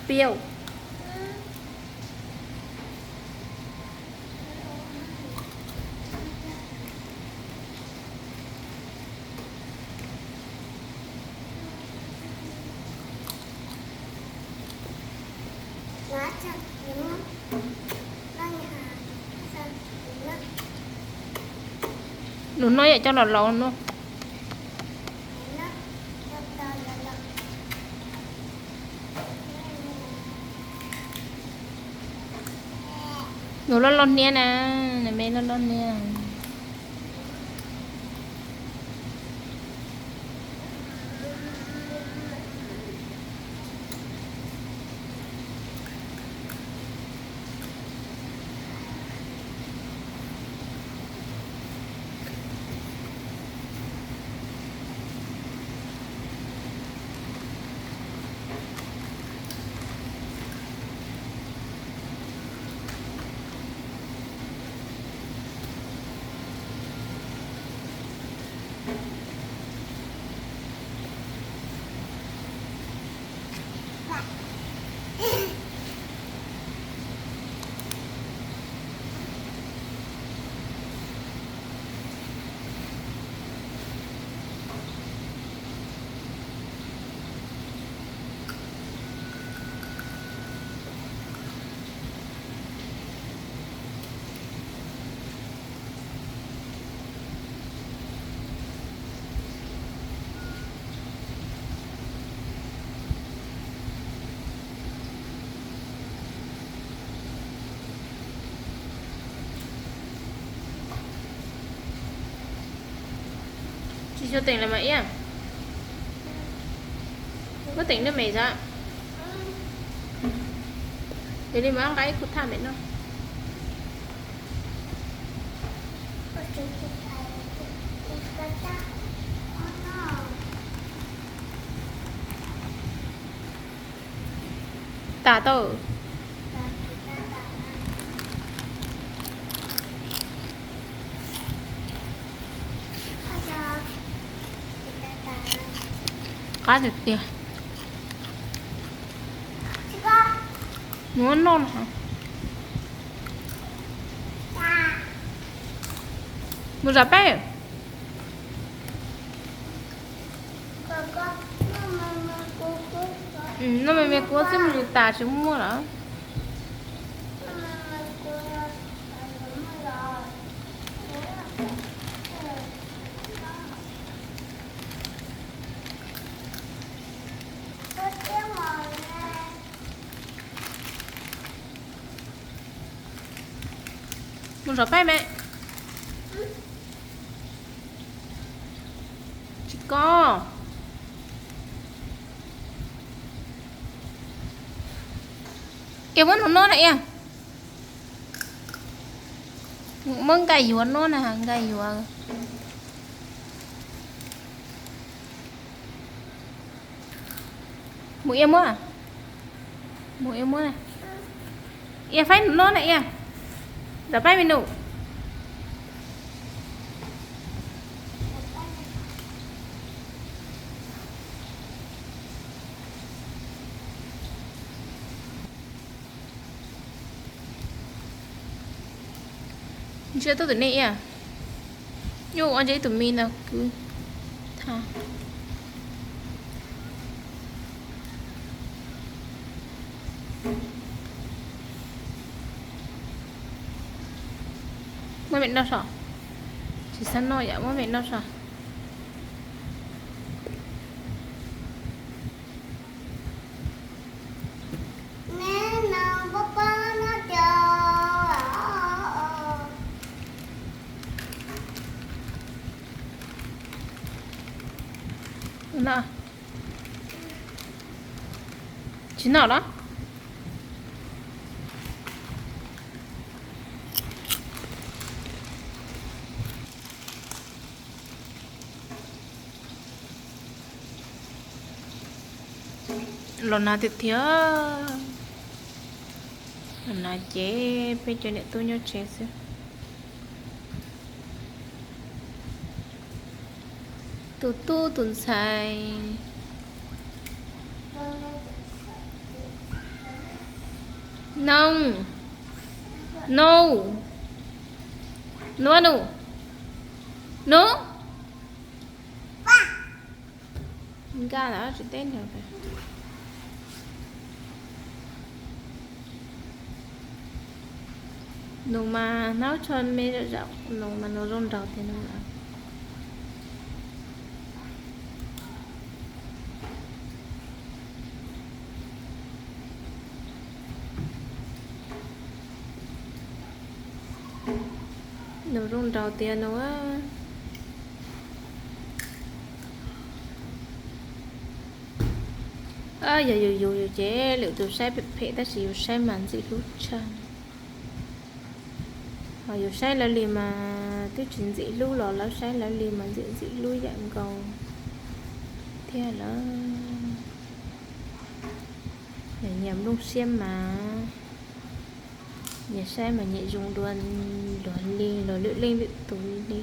Piêu. Nó nói vậy cho nó lộn luôn. Nó lon nè nè mẹ nó lon nè. Chị cho tỉnh là mày à? Có tỉnh được mày ra. Để đi mà ăn cái cút tham mẹ nó. Tả tờ. Cá được kìa. Muốn non hả? Muốn ra bé? Nó mày có chứ mình tả chứ mua đó. Muốn ra bé mẹ? Chị có. Kêu muốn nó này à? Mừng cày dùa nó nè, cày dùa. Mũi em muốn à? Mũi em muốn này. Em phải nó này à? Đã phải mình nụ. Chưa tôi tụi này à? Yo, anh ấy tụi mình nào cứ thả. Mới mẹ đâu sao? Chỉ sẵn nói vậy mới mẹ đâu sao? Nào. Chín nào đó? Lần nào tiếp theo? Lần nào chế bây giờ để tôi nhớ chế xem. Tu tuần sai. Nông. No. No, no. No. Ra là chỉ tên được rồi. Nụ mà nấu cho mê rau rau, nụ mà nấu rau rau thì nó là nấu rau rau thì nó giờ dù chế liệu tôi sẽ bị phê ta chỉ sẽ mặn gì lúc chân mà dù sai là liền mà tôi chuyển dị lưu lò là sai là liền mà dị lưu dạng cầu thế là để nhầm luôn xem mà nhà sai mà nhẹ dùng đoàn liền rồi lựa lên bị túi đi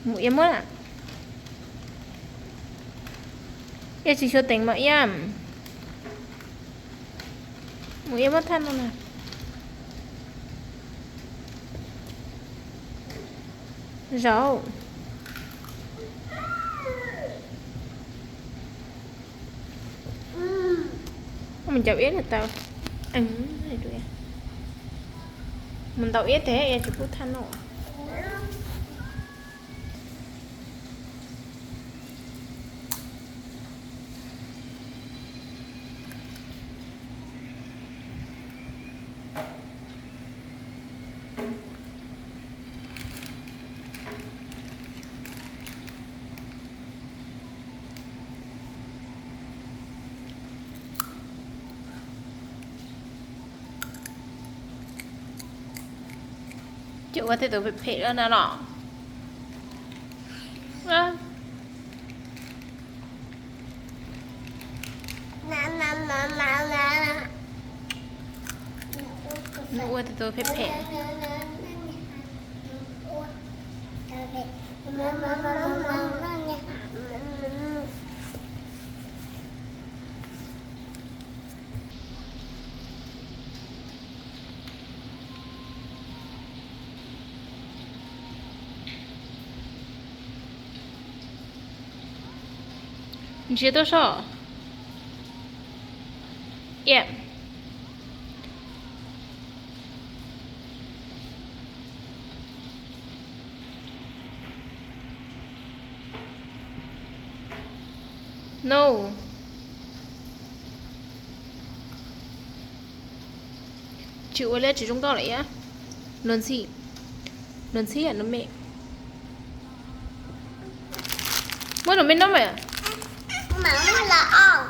mũi em mất à em chỉ cho tính mọi em mũi em mất thân luôn à rau mình chào yết là tao ăn này tụi em mình tao yết thế em chỉ có than nọ chịu có thể tôi bị phê nữa nè nọ nó ua thì tôi phê phê你学多少？耶、No. Chịu ở lên chỉ trong to lại á. Lần xì à nó mẹ. Mới nó bên đó mày. Mà nó là on.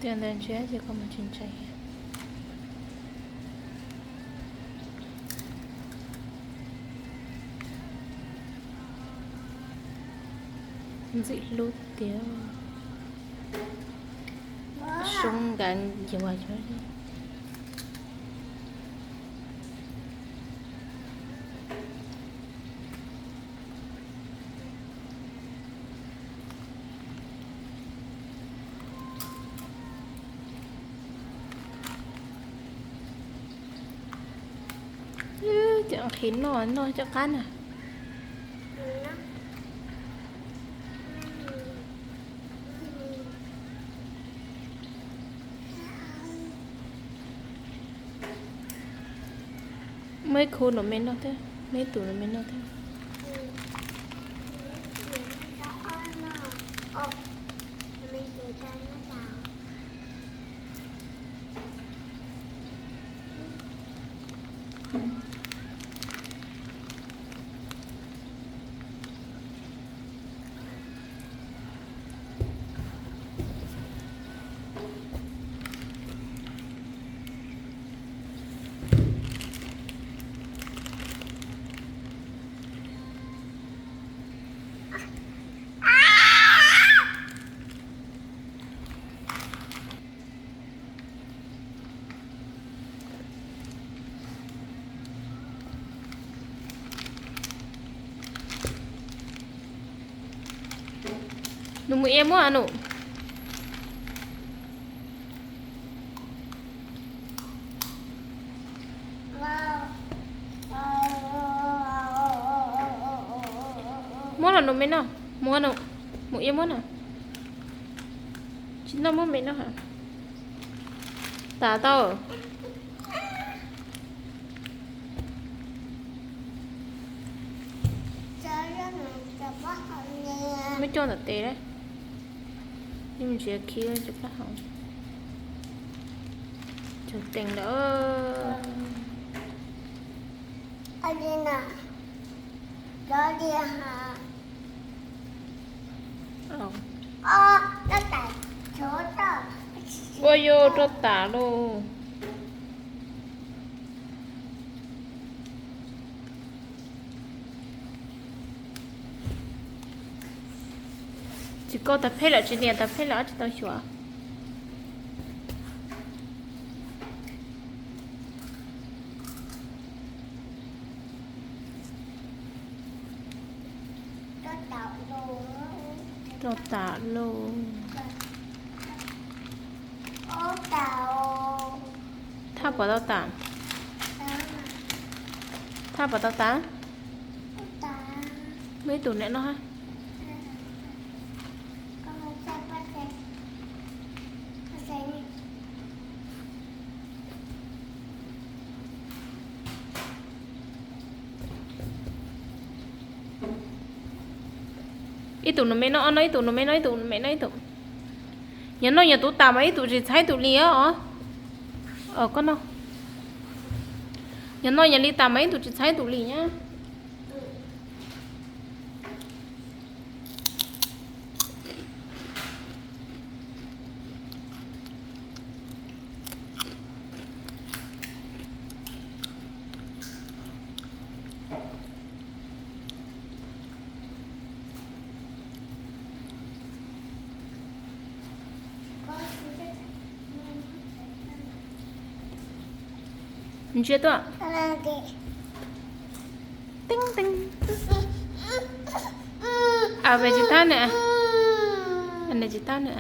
Tiền đền chế thì không mà trình chạy. Dị lút tiếng sung gần nhiều ngoài cho đi. chẳng khí nó cho cắn à mấy khu nó men nó thế mấy tủ nó men nó thế nụ mũi em quá nụ muốn là nụ mấy nào muốn nụ mũi em muốn à chính nó muốn mấy nào hả tả tao mới cho là tệ đấy nhưng mình chỉ kia cho các hỏng chụp tình nữa anh đi nào đó đi hả nó tại chỗ đó ôi vô cho tả luôn chỉ có tập hết là chỉ liền tập hết là chỉ tao chùa cho tả luôn tháp vào tao tả tháp vào tao tả mấy tủ này nó ha ít tụ nó mấy nó nói tụ nó mấy nói tụ mấy nói tụ nhớ nói nhà tụ tạm ấy tụ chỉ thấy tụ lìa con đâu nhớ nói nhà đi tạm ấy tụ chỉ thấy tụ lìa nhá你觉得？叮叮。啊，về chị ta nữa. Anh này chị ta nữa.